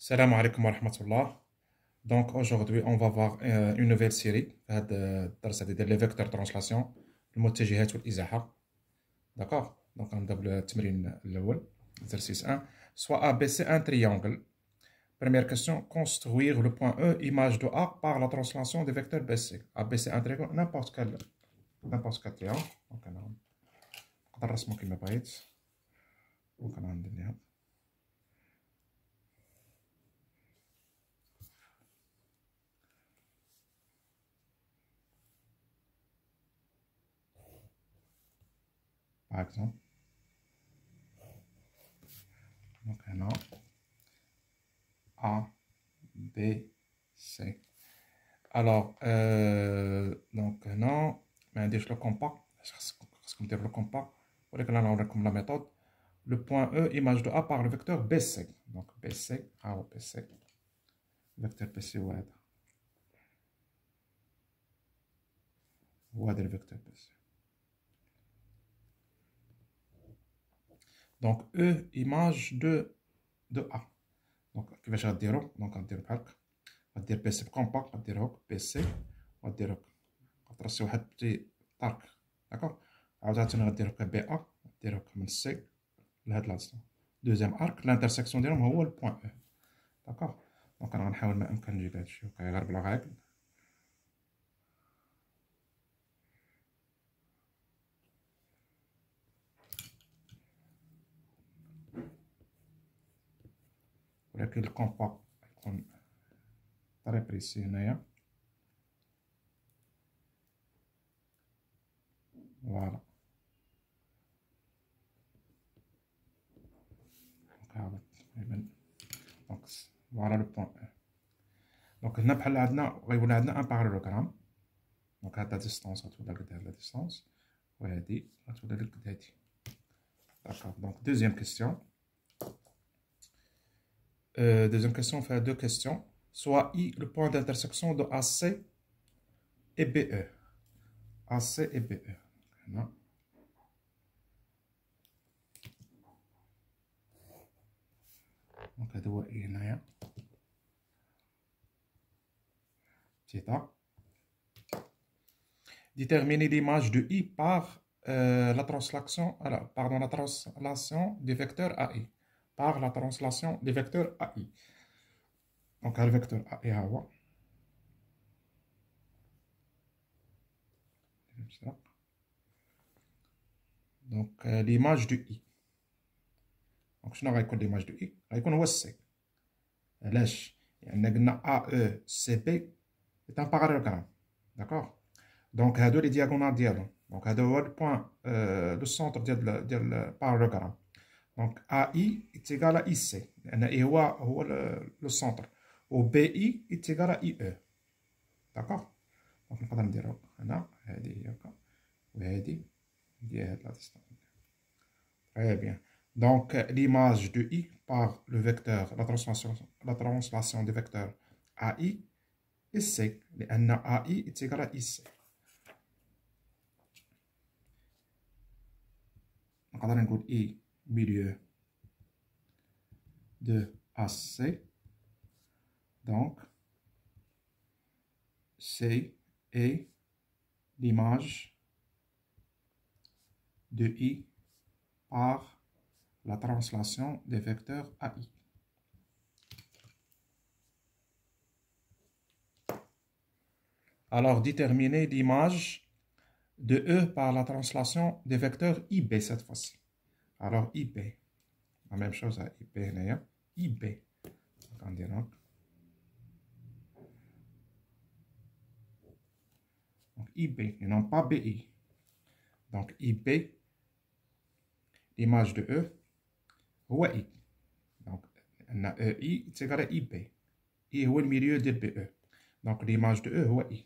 Salam alaikum wa rahmatullah. Donc aujourd'hui, on va voir une nouvelle série. C'est les vecteurs de translation, المتجهات والإزاحة. D'accord? Donc on a التمرين الأول, exercice 1. Soit ABC un triangle. Première question, construire le point E, image de A, par la translation des vecteurs BC. ABC un triangle, n'importe quel triangle. Donc on a نرسمو كيما بغيت. Donc on a par exemple. Donc on a A, B, C. Alors, donc non, mais je le compare, parce qu'on dit le compare, pour que là, on a comme la méthode, le point E, image de A par le vecteur BC. Donc BC, BC, vecteur BC, le vecteur BC. Donc E, image de A. Donc, qui va je dire, donc on va dire BC compare, on va dire BC, on va dire, on va tracer un petit arc, d'accord? Alors, on va dire BA, on va dire comme C. Deuxième arc, l'intersection ديالهم هو le point E. D'accord? Donc انا غنحاول ما امكن نجيب هادشي غير بلا ريغل. ولكن الكومبا يكون طري بريسي هنايا. فوالا. دونك فوالا لو بوان E. دونك هنا بحال عندنا غيولي عندنا ان بارالوغرام. دونك هاد لا ديستونس غتولي قد هاد لا ديستونس وهادي غتولي لك قد هادي. داكوغ. دونك دوزيام كيسيون. Deuxième question, on fait deux questions. Soit I, le point d'intersection de AC et BE. AC et BE. Non. Donc, هذا هو I هنايا. Theta. Déterminer l'image de I par la translation, la translation des vecteurs AI. Par la translation des vecteurs AI. Donc, le vecteur AI هو. Donc, l'image de I. Donc, شنو غيكون l'image de I؟ غيكون هو C. علاش؟ لأن قلنا AECB est un parallélogramme. D'accord? Donc, هادو les diagonales ديالهم. Donc, هذا هو le point, le centre ديال البارالوغرام. Donc, AI est égal à IC. لأن I هو le centre. و BI est égal à IE. D'accord? Donc, نقدر نديرو هنا هادي هي هكا وهادي هي هاد لا ديستونس. Très bien. Donc, l'image de I par le vecteur, la translation du vecteur AI et C. لأن AI est égal à IC. نقدر نقول I milieu de AC. Donc, C est l'image de I par la translation des vecteurs AI. Alors, déterminer l'image de E par la translation des vecteurs IB cette fois-ci. Alors, IB, la même chose à IB, IB. On dira. Donc, IB, et non pas BI. Donc, IB, l'image de E, هو I. Donc, on a EI est égal à IB. I est le milieu de BE. Donc, l'image de E, هو I.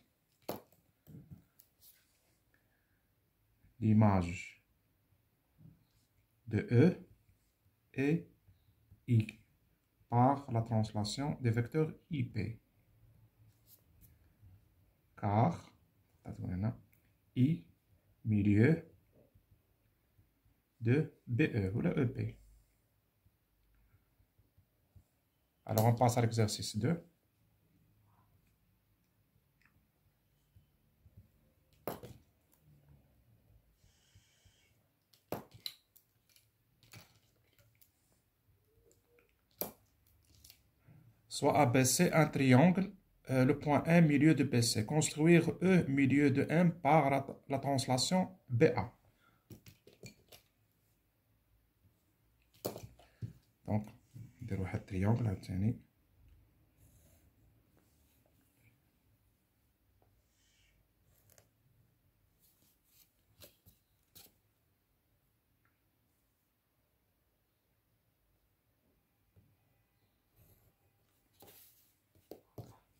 L'image de E est I par la translation des vecteurs IP. Car, I, milieu de BE ou le EP. Alors, on passe à l'exercice 2. Soit ABC un triangle, le point M milieu de BC. Construire E milieu de M par la translation BA. Donc, ندير واحد triangle عاوتاني.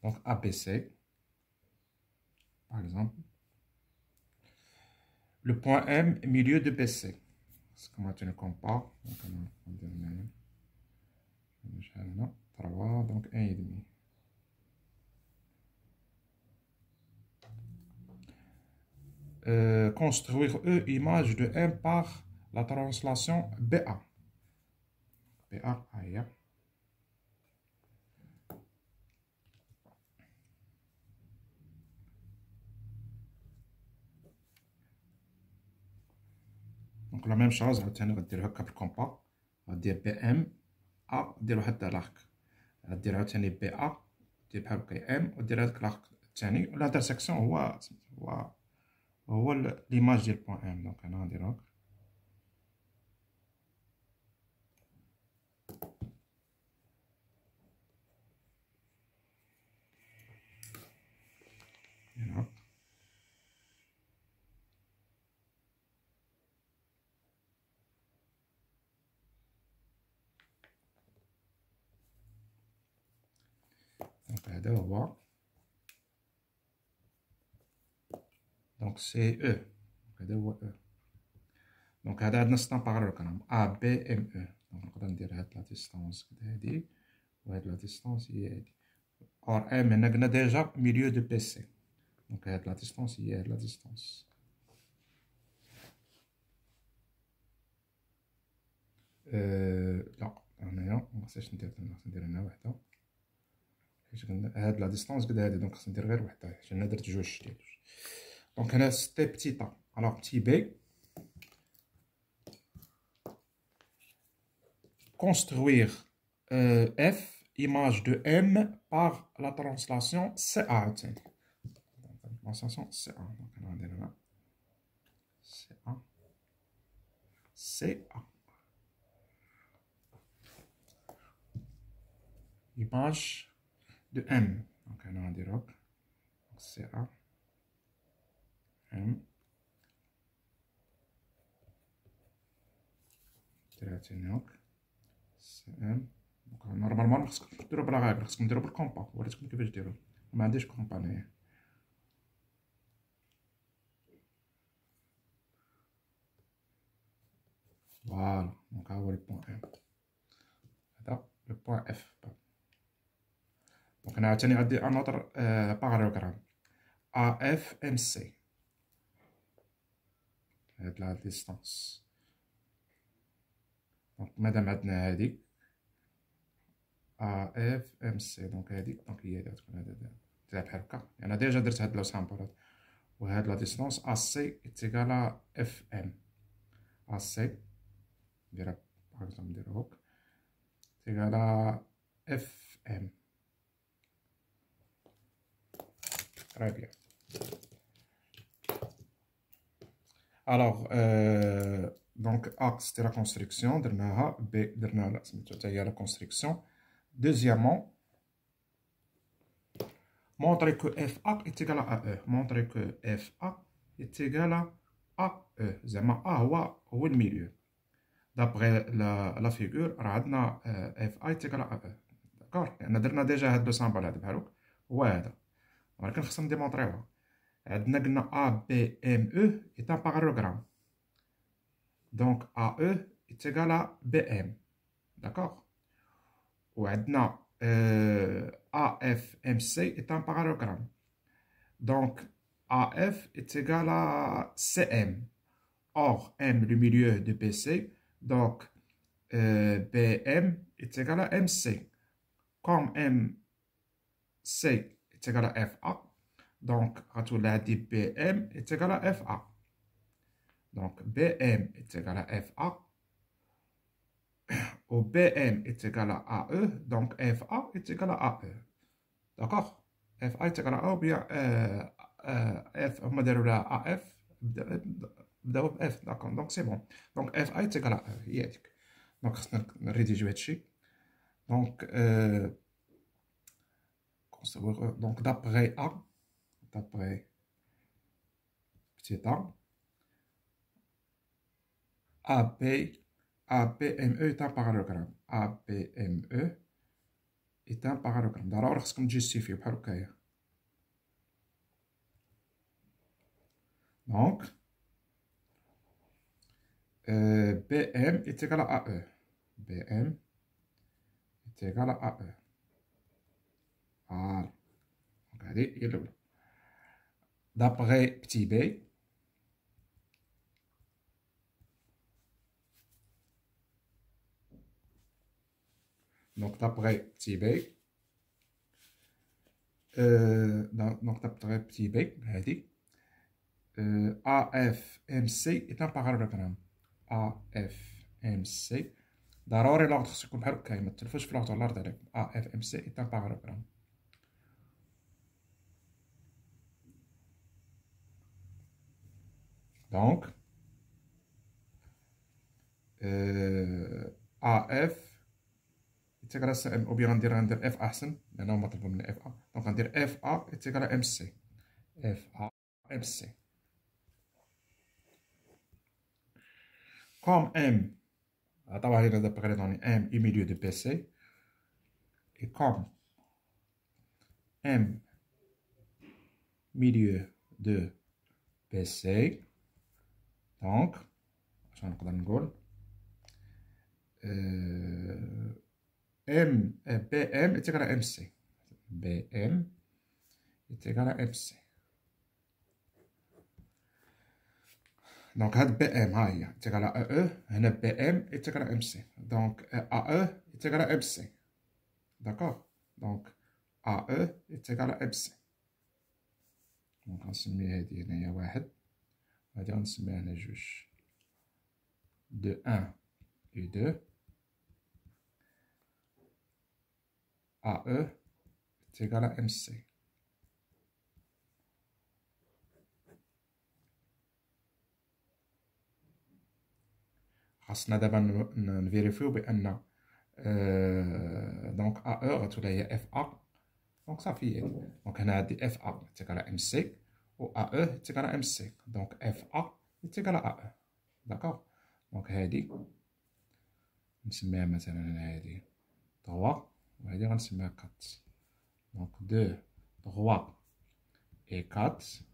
Donc ABC, par exemple. Le point M, milieu de BC. Comment tu le compares? Donc, on va dire 3, donc 1,5. Construire E image de M par la translation BA. BA, ailleurs. Donc la même chose, on va dire que compas, on va dire BM, A, on va dire l'arc. On va dire BA, on va dire M, on va dire l'arc. L'intersection, هو l'image du point M. Donc on va dire donc هذا هو. Donc c'est E. هذا هو E. Donc هذا عندنا ستان بارالوغرام A B M E. Donc نقدر ندير هاد لا ديستونس كدا هادي وهاد لا ديستونس هي هادي. اور M هنا قلنا ديجا ميليو دو بي سي. دونك هاد لا ديستونس هي هاد لا ديستونس. لا هنايا مخصنيش ندير هنا وحدة. حيت قلنا هاد لا ديستونس قد هادي دونك خصني ندير غير وحدة حيت هنا درت جوج ديال جوج. دونك هنا ستي بتيتا. الوغ بتي بي. Construire F, image de M, par la translation CA. Translation CA. Donc, on va dire là. CA. CA. Image de M. Donc, on va dire CA. M. CM. نورمالمون خصكم ديرو بلا غابر، خصكم ديرو بالكومبا، وريتكم كيفاش ديرو، ما عنديش كومبا انايا. فوالا دونك ها هو لو بوان ام، هذا لو بوان اف. دونك انا عاوتاني غادي ان اوتر بارالوغرام ا اف ام سي، هاد لا ديستونس. دونك مادام عندنا هادي ا اف ام سي، دونك هادي دونك هي تكون هذا تلعب بحال هكا. انا ديجا درت هاد لو سامبل وهاد لا ديستونس ا سي ايتيكالا اف ام. ا سي نديرها باغ اكزومبل نديرها هوك ايتيكالا اف ام. تري بيان. الوغ دونك A c'était la construction درناها، B درنا سميتو حتى هي la construction. Deuxièmement, montrer que FA est égal à AE. Montrer que FA est égal à AE. زعما A هو الميليو. D'après la figure راه عندنا FA est égal à AE. داكور، لأن درنا ديجا هاد لو سامبل هذا بحال هكا هو هذا، ولكن خصنا نديمونطريوها. عندنا قلنا ABME est un parallélogramme. Donc AE est égal à BM. D'accord? Ou AFMC est un parallélogramme. Donc AF est égal à CM. Or M le milieu de BC. Donc BM est égal à MC. comme MC est égal à FA, donc غتولي عندي BM est égal à FA. Donc BM est égal à FA, ou BM est égal à AE, donc FA est égal à AE. D'accord? FA est égal à A ou bien F, on va dire AF, بداو ب F, d'accord, donc c'est bon. Donc FA est égal à A, هي هذيك. Donc خصنا نريديجيو هادشي. Donc donc d'après A, d'après petit a, APME est un parallélogramme. APME est un parallélogramme. ضروري خصكم تجيستيفيو بحال هكايا. Donc BM est égal à AE. BM est égal à AE. Voilà. Donc هذه هي الأولى. D'après petit b, donc d'après petit b, donc d'après petit b, AFMC est un parallélogramme. AFMC ضروري الوقت خصو يكون بحال هكايا، ما تلفوش في الوقت على الأرض عليكم. AFMC est un parallélogramme. Donc AF est égal à CM، ou bien غندير F أحسن لأنه هما طلبوا مني FA، donc غندير FA est égal à MC. FA MC. Comme M, d'abord il a pris les données M au milieu de PC, et comme M milieu de PC, donc عشان نقدر نقول BM est égal à MC. BM est égal à MC. Donc BM est égal à AE, BM est égal à MC. Donc AE est égal à MC. D'accord? Donc AE est égal à MC. Donc غنسمي هادي هنايا واحد، وهادي غنسميها هنا جوج. De 1 et 2. AE est égal à MC. خاصنا دابا نفيريفيو بأن دونك AE غتولي هي FA. دونك صافي، دونك هنا عندي FA est égal à MC و AE est égal à MC. دونك FA est égal à AE. داكوغ. دونك هادي نسميها مثلا هادي 3 وهادي غنسميها 4. دونك 2 3 et 4.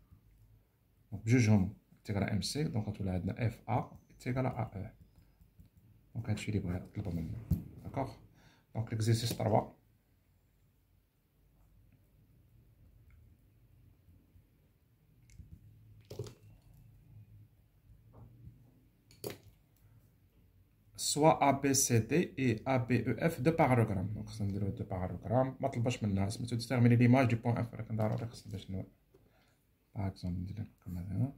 دونك بجوجهم est égal à MC. دونك غتولي عندنا FA est égal à AE. دونك هادشي اللي بغا طلبو منا. داكوغ. دونك l'exercice 3. soit ABCD et ABEF deux parallélogrammes. Donc, c'est deux parallélogrammes. ما طلبش منا سميتو déterminer l'image du point F. ولكن ضروري خصنا باش باغ اكزومبل ندير لكم هذا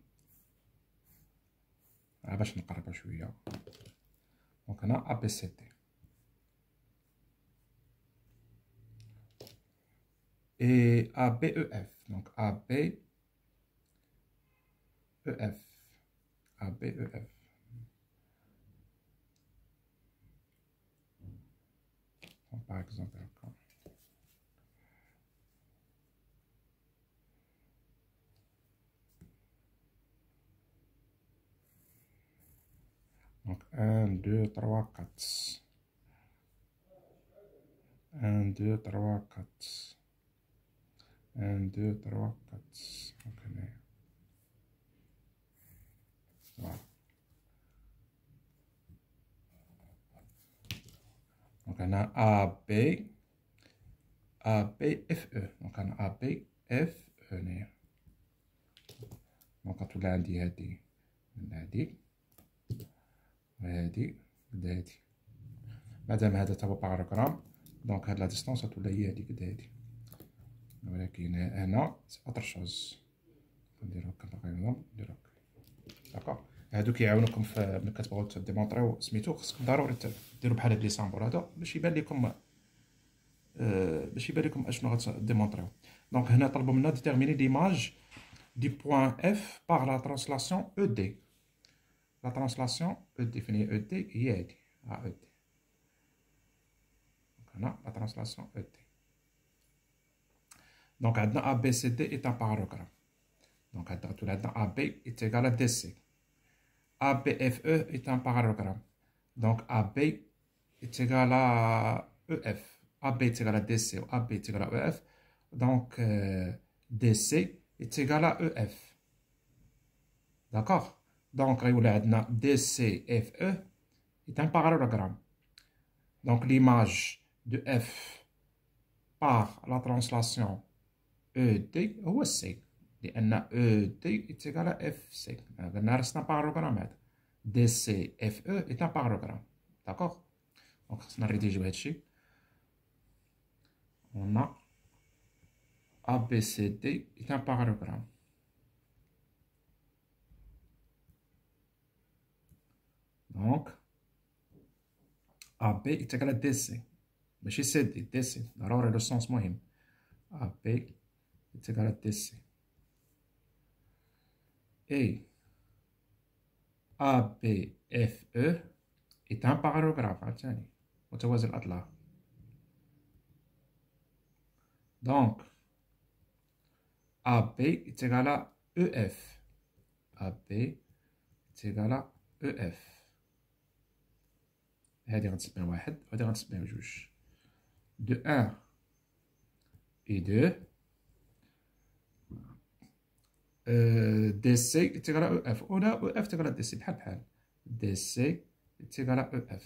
باش نقربها شويه. دونك هنا ABCD et ABEF. donc ABEF. ABEF. Par exemple, donc 1, 2, 3, 4. 1, 2, 3, 4. 1, 2, 3, 4. Donc, voilà. Donc, on a A, B, F, E. Donc, on a A, B, F, E. Donc, on a dit هادي من هادي وهادي من هادي. مادام هذا تا هو باراغراف، دونك هاد لا ديستونس غتولي هي هاديك قد هادي، ولكن هنا سي اوتر شوز. نديرو هكا باغي نظام، نديرو هكا داكوغ. هادو كيعاونوكم ملي كتبغيو ديمونطريو سميتو، خصكم ضروري ديرو بحال هاد لي سامبول هادو باش يبان لكم اشنو غتديمونطريو. دونك هنا طلبوا منا ديتيرميني ليماج du point F par la translation ED. La translation ED, فين هي ED؟ هي هادي، ها ED. هنا la translation ED. دونك عندنا ABCD est un parallélogramme. دونك غتولي عندنا AB est égal à DC. ABFE est un parallélogramme. Donc AB est égal à EF. AB est égal à DC ou AB est égal à EF. Donc DC est égal à EF. D'accord? Donc, DCFE est un parallélogramme. Donc, l'image de F par la translation ED هو C. لأن ED est égal à FC. C'est un parallélogramme. DCFE est un parallélogramme. D'accord? Donc, on a rédigé ici. On a ABCD est un parallélogramme. Donc, AB est égal à DC. Mais chez CD, DC. Alors, le sens moyen. AB est égal à DC. Et ABFE est un parallélogramme. Attendez. متوازي الأضلاع. Donc, AB est égal à EF. AB est égal à EF. هادي غنسميها واحد وهادي غنسميها جوج. De 1 et 2. DC est égal à EF. ولا EF est égal à DC بحال بحال. DC est égal à EF.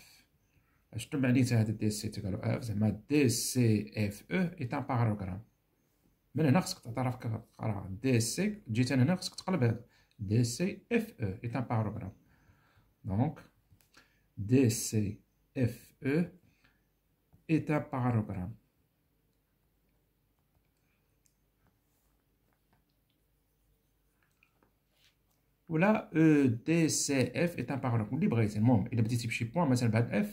شنو معنيتها هاد DC est égal à EF؟ زعما DCFE est un parallélogramme. من هنا خصك تعرف كقراءة DC، جيت أنا هنا خصك تقلب هاد DCFE est un parallélogramme. Donc DCFE est un parallélogramme. ولا DCF est un parallélogramme اللي بغيتي. المهم إلا بديتي بشي بوان مثلا بعد F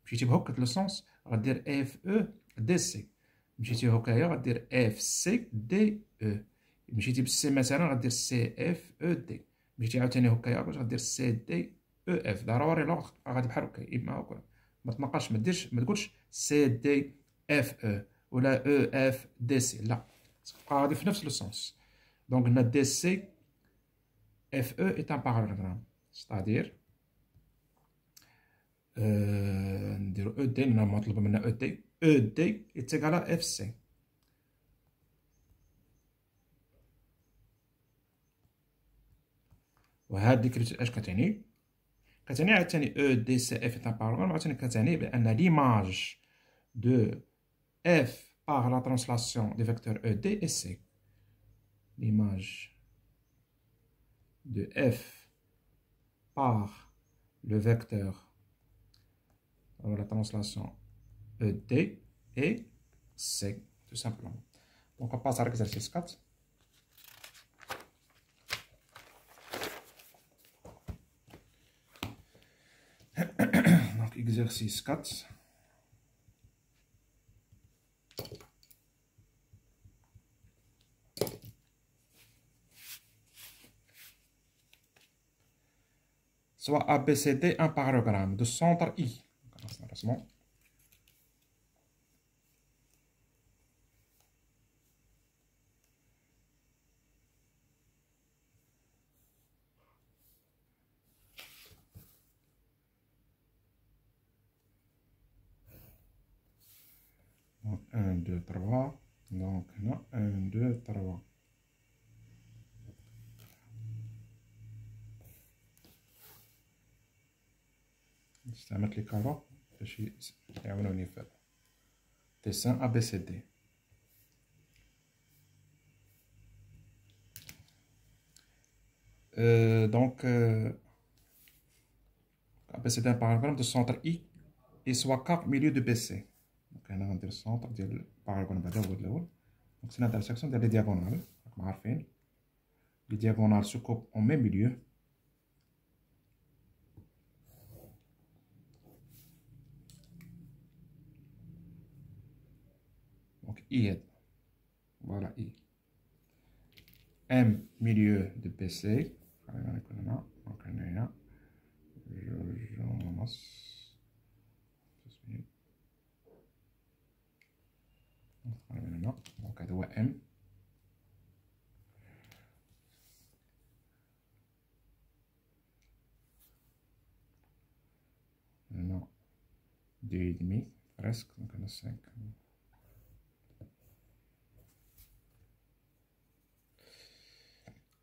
مشيتي بهكا لو سونس غدير FE DC. مشيتي هكايا غدير FC DE. مشيتي بالسي مثلا غدير CFED. مشيتي عاوتاني هكايا باش غدير CDEF. ضروري لوغ غادي بحال هكا، إما هكا ما تناقش، ما تقولش CDFE ولا EFDC، لا تبقى غادي في نفس لو سونس. دونك قلنا DC FE est un parallélogramme, c'est-à-dire نديرو ED. هنا مطلوب منا ED. ED est égal à FC. وهاد ديكريت اش كتعني؟ كتعني عاوتاني EDCF est un parallélogramme، عاوتاني كتعني بأن l'image de F par la translation des vecteurs ED est C. L'image de F par le vecteur, alors la translation ED et C, tout simplement. Donc on passe à l'exercice 4. Donc exercice 4. Soit ABCD un parallélogramme de centre I. Donc 1, 2, 3. Donc là, 1, 2, 3. استعملت لي كارا باش يعاونوني في ديسان A B C D. Donc A B C D un parallélogramme de centre I et soit K milieu de BC. دونك هنا غندير السونتر ديال الباراغون بعدا هو الاول. دونك سي لانترسيكسيون ديال لي دياغونال راكم عارفين لي دياغونال سو كوب اون ميم ميليو. دونك اي هاد فوالا اي ام ميليو دو بي سي خلينا نكون هنا. دونك هنايا جوج ونص هنا. دونك هذا هو ام. هنا دو دمي بريسك. دونك هنا 5.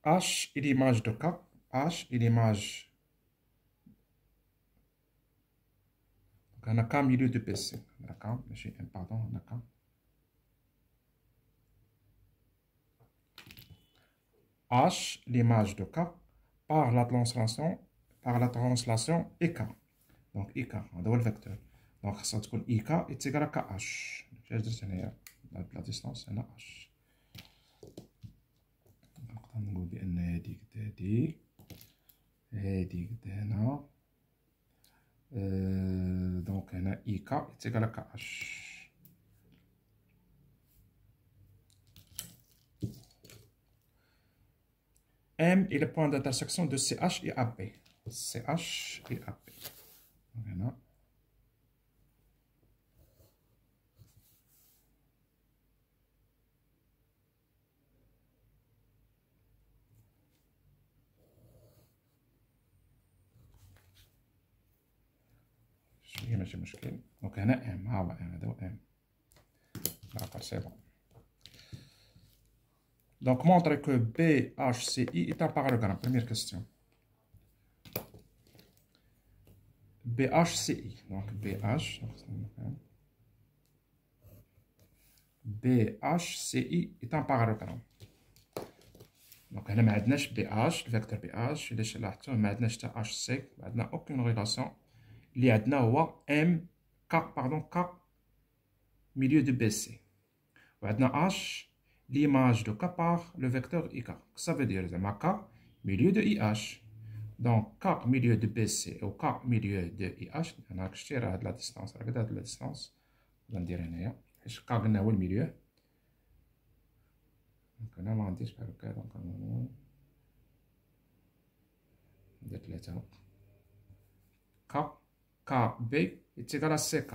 H est l'image de K. H est l'image. Donc on a K milieu de PC. D'accord. Pardon, on a K. H, l'image de K, par la translation IK. Donc IK, on doit le vecteur. Donc ça va être IK est égal à KH. J'ai dit la distance, c'est H. نقول بأن هاديك هادي هاديك هنا دونك هنا إي كا يتيكال كا اش. M est le point d'intersection de CH et AB. CH et AB. Donc هنا ماشي مشكل. دونك هنا ام ها هو ام هذا هو ام. داكور سي بون. دونك مونطري كو بي اش سي اي est un parallélogramme. Première question. BHCI. Donc BH. BHCI est un parallélogramme. Donc هنا ما عندناش BH الفيكتور BH. علاش لاحظتوه ما عندناش حتى HC. ما عندنا aucune relation. اللي عندنا هو M K pardon K milieu de BC. وعندنا H l'image de K par le vecteur IK. Ça veut dire زعما K milieu de IH. Donc K milieu de BC ou K milieu de IH. أنا راك شتي راه هاد لا ديستانس راه كدا هاد لا ديستانس غندير هنايا حيت K قلنا هو الميليو. دونك هنا ما غنديرش بحال هكا. دونك ندير 3 K K B est égal à CK.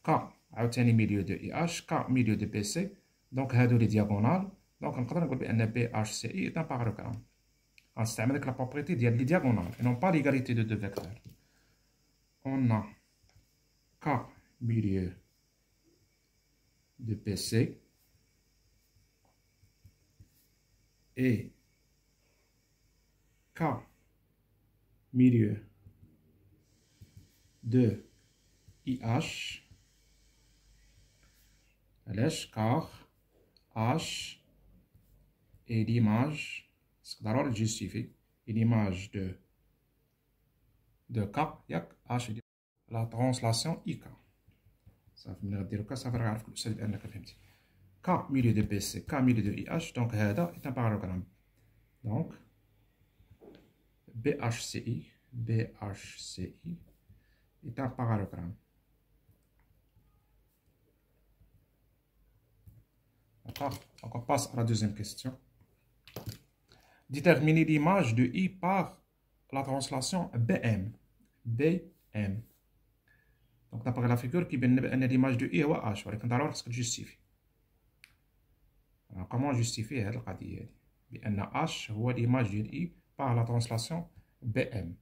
K عاوتاني milieu de IH K milieu de BC. دونك هادو لي دياغونال. دونك نقدر نقول بأن BHCI est un parallélogramme. غنستعمل ديك لا بروبريتي ديال لي دياغونال et non pas l'égalité de deux vecteurs. On a K milieu de BC et K milieu de IH. علاش car H est l'image, c'est ضروري justifier, l'image de K ياك H est la translation IK. صافي ملي غديرو هكا صافي راه عارف كل أستاذ بأنك فهمتي. K milieu de BC K milieu de IH. donc هذا est un parallélogramme. donc BHCI est un parallélogramme. D'accord. Donc on passe à la deuxième question. Déterminer l'image de I par la translation BM. BM. Donc d'après la figure qui donne l'image de I هو H. ولكن ضروري خصك تجوستيفي. Alors comment justifier هاد القضية هادي بأن H هو l'image ديال I par la translation BM.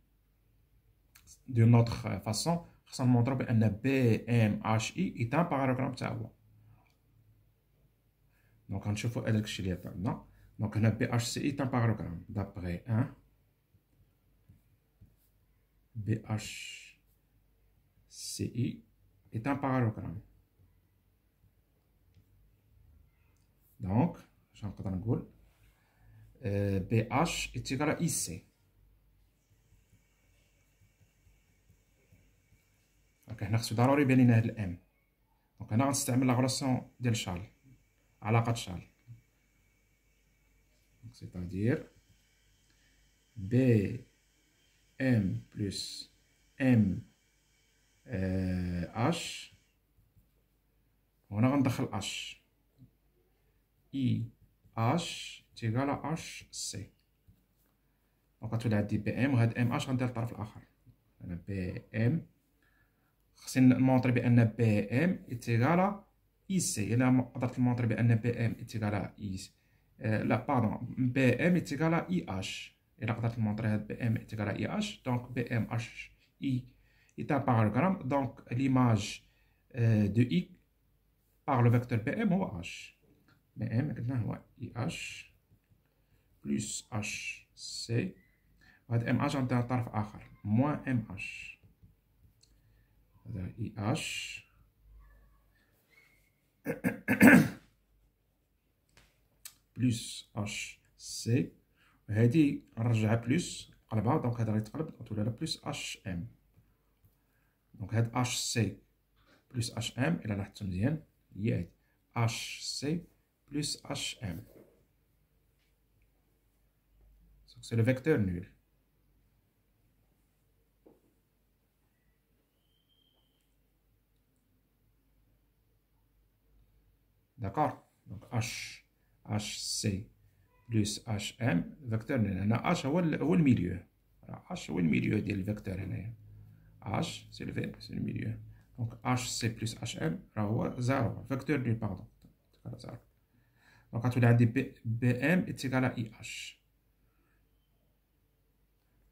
D'une autre façon خصنا نمونطرو بأن BMHI est un parallélogramme تا هو. Donc غنشوفو هذاك الشيء اللي عطانا. Donc هنا BHCI est un parallélogramme d'après 1. BHCI est un parallélogramme. Donc je نقدر نقول BH est égal à IC. دونك هنا خصو ضروري يبان لنا هاد الام. دونك هنا غنستعمل لا غولاسيون ديال شارل، علاقة شارل. سيتادير بي ام بلس ام اش، وهنا غندخل اش، اي اش تيغال اش سي. دونك غتولي عندي بي ام، وهاد ام اش غندير الطرف الاخر. انا بي ام خصني نمونطري بان بي ام تيغال اي سي. الا قدرت نمونطري بان بي ام تيغال اي لا باردون، بي ام تيغال اي اش. الا قدرت نمونطري هاد بي ام تيغال اي اش، دونك بي ام اش اي est un parallélogramme. Donc l'image de I par le vecteur BM هو H. BM قلنا هو IH plus HC، وهذا MH عندنا طرف آخر moins MH. هذا IH plus HC، وهذه نرجعها بلس قلبها، دونك هذا غيتقلب وتولي لها بلس HM. دونك هاد HC plus HM إلا لاحظتو مزيان هي هادي HC plus HM. C'est le vecteur nul. D'accord? Donc HC plus HM vecteur nul. هنا H هو الميليو. H هو الميليو ديال الفيكتور هنايا. H c'est le milieu. Donc HC plus HM راهو زيرو، فيكتور نول باردون، تيكال زيرو. دونك غتولي عندي بي ام تيكال اي اش.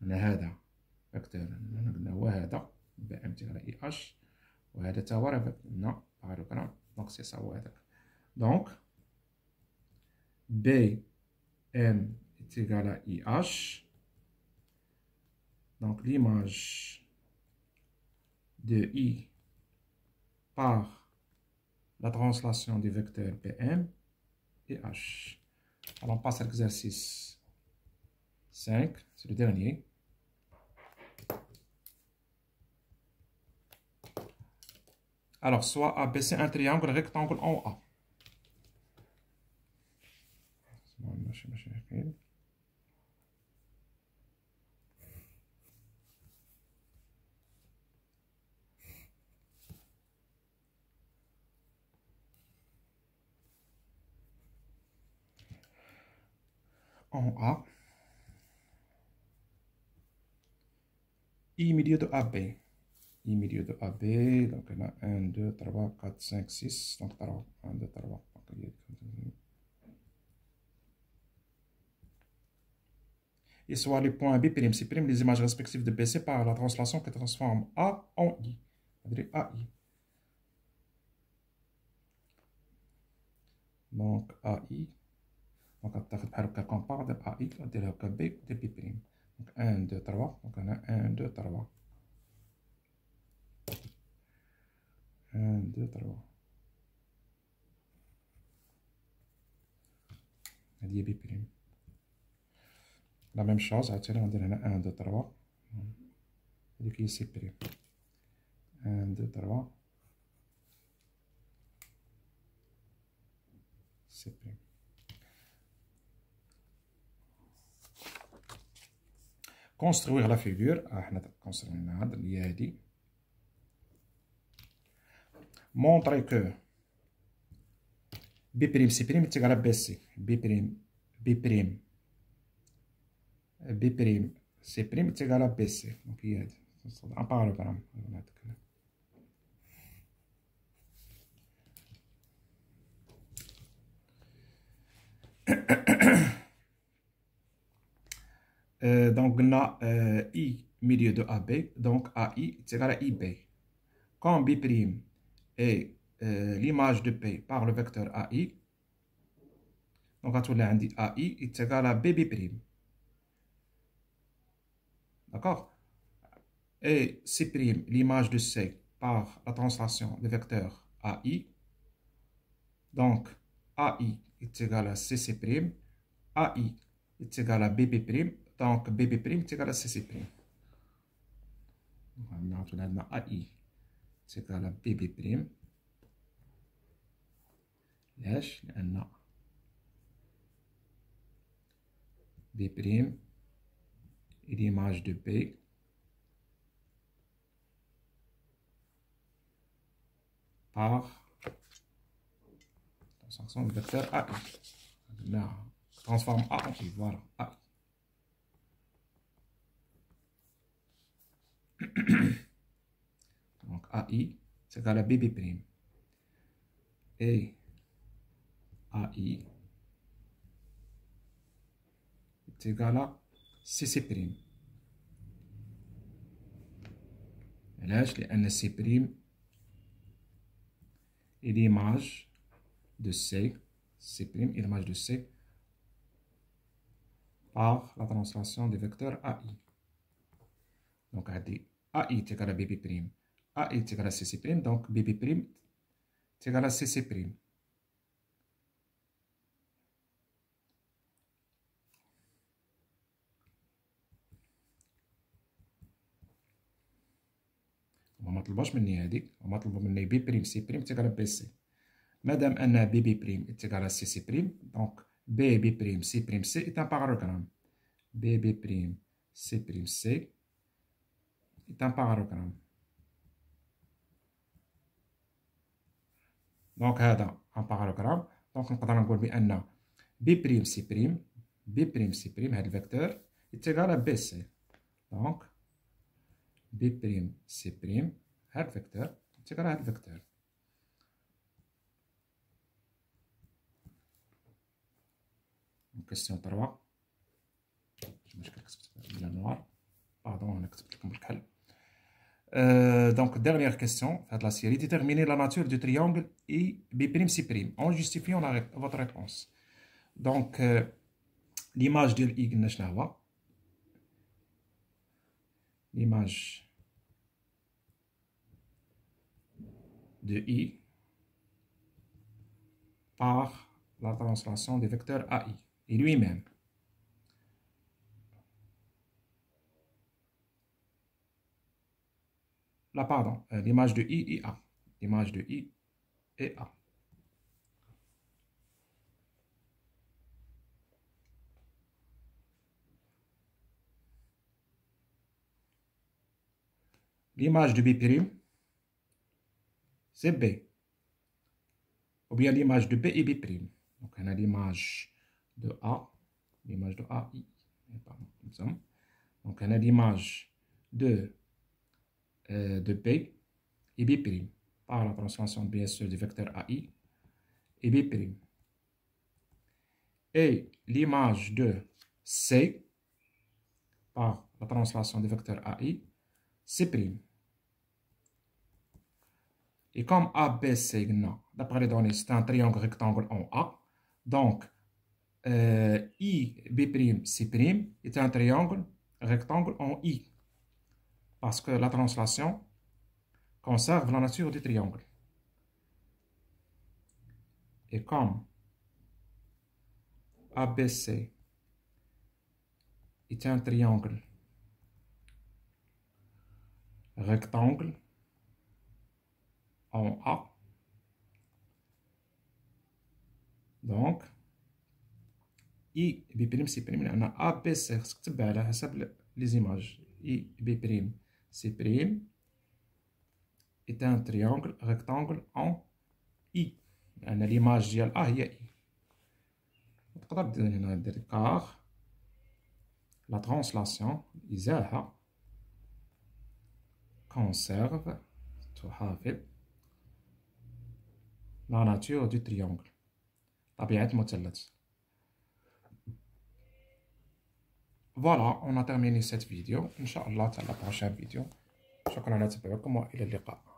هنا هذا فيكتور، هنا قلنا هو هذا بي ام تيكال اي اش، وهذا تا هو راه قلنا بارالوغرام. دونك سي سا هو هذاك. دونك بي ام تيكال اي اش، دونك l'image de I par la translation du vecteur PM et H. Alors on passe à l'exercice 5, c'est le dernier. Alors soit ABC un triangle rectangle en A. En A, I milieu de AB. I milieu de AB, donc on a 1, 2, 3, 4, 5, 6, donc 3, 1, 2, 3. Et soit les points B', C', les images respectives de BC par la translation qui transforme A en I. C'est-à-dire AI. Donc AI. Donc on va comparer de AI, de B, de B'. Donc 1, 2, 3. Donc on a 1, 2, 3. 1, 2, 3. هذه B'. La même chose, on va dire 1, 2, 3. هذيك هي C'. 1, 2, 3. C'. Construire la figure. احنا construire هذا اللي هي هذه. Montrer que B', C' est égal à BC. B', C' est égal à BC. Donc il y a un parallélogramme. Donc on a I milieu de AB, donc AI est égal à IB. Quand B' est l'image de P par le vecteur AI, donc on dit AI est égal à BB'. D'accord? Et C', l'image de C par la translation du vecteur AI, donc AI est égal à CC', AI est égal à BB', donc BB' est égal à CC'. On a AI est égal à BB'. علاش؟ لأن B' est l'image de B par la fonction du vecteur AI. Là, transforme A en I, voilà, AI. Donc AI, c'est égal à BB'. Et AI est égal à CC'. علاش؟ لأن C' est l'image de C. C' est l'image de C par la translation du vecteur AI. Donc, AI est égal à BB', AI est égal à CC', donc BB' est égal à CC'. وما طلبوش مني هذيك، هما طلبوا مني B' C' est égal à BC. مادام أن BB' est égal à CC', donc BB' C' est un parallélogramme. BB' C' est un parallélogramme. Donc هذا un parallélogramme. Donc نقدر نقول بأن B' C' هذا الفيكتور est égal à BC. Donc B' C' هذا الفيكتور est égal à هذا الفيكتور. Question 3. مشكل كتبت بلا نوار. Pardon, أنا كتبت لكم بالكحل. Donc, dernière question de la série. Déterminez la nature du triangle IB'C' en justifiant votre réponse. Donc, l'image de I, l'image de I par la translation du vecteur AI et lui-même. Là, pardon, l'image de I et A. L'image de I et A. L'image de B', c'est B. Ou bien l'image de B et B'. Donc, on a l'image de A, l'image de AI. Donc, on a l'image de B et B' par la transformation bien sûr du vecteur AI et B'. Et l'image de C par la translation du vecteur AI, C'. Et comme ABC, d'après les données, c'est un triangle rectangle en A, donc IB'C' est un triangle rectangle en I, parce que la translation conserve la nature du triangle. Et comme ABC est un triangle rectangle en A, donc IB'C', لأن ABC خصك تتبع على حسب les images. IB'C' est un triangle rectangle en I, لأن l'image ديال A هي I. تقدر دير هنا دير car la translation إزاحة conserve تحافظ la nature du triangle طبيعة المثلث. Voilà, on a terminé cette vidéo. Inch'Allah, à la prochaine vidéo. شكرا على تبعكم وإلى اللقاء.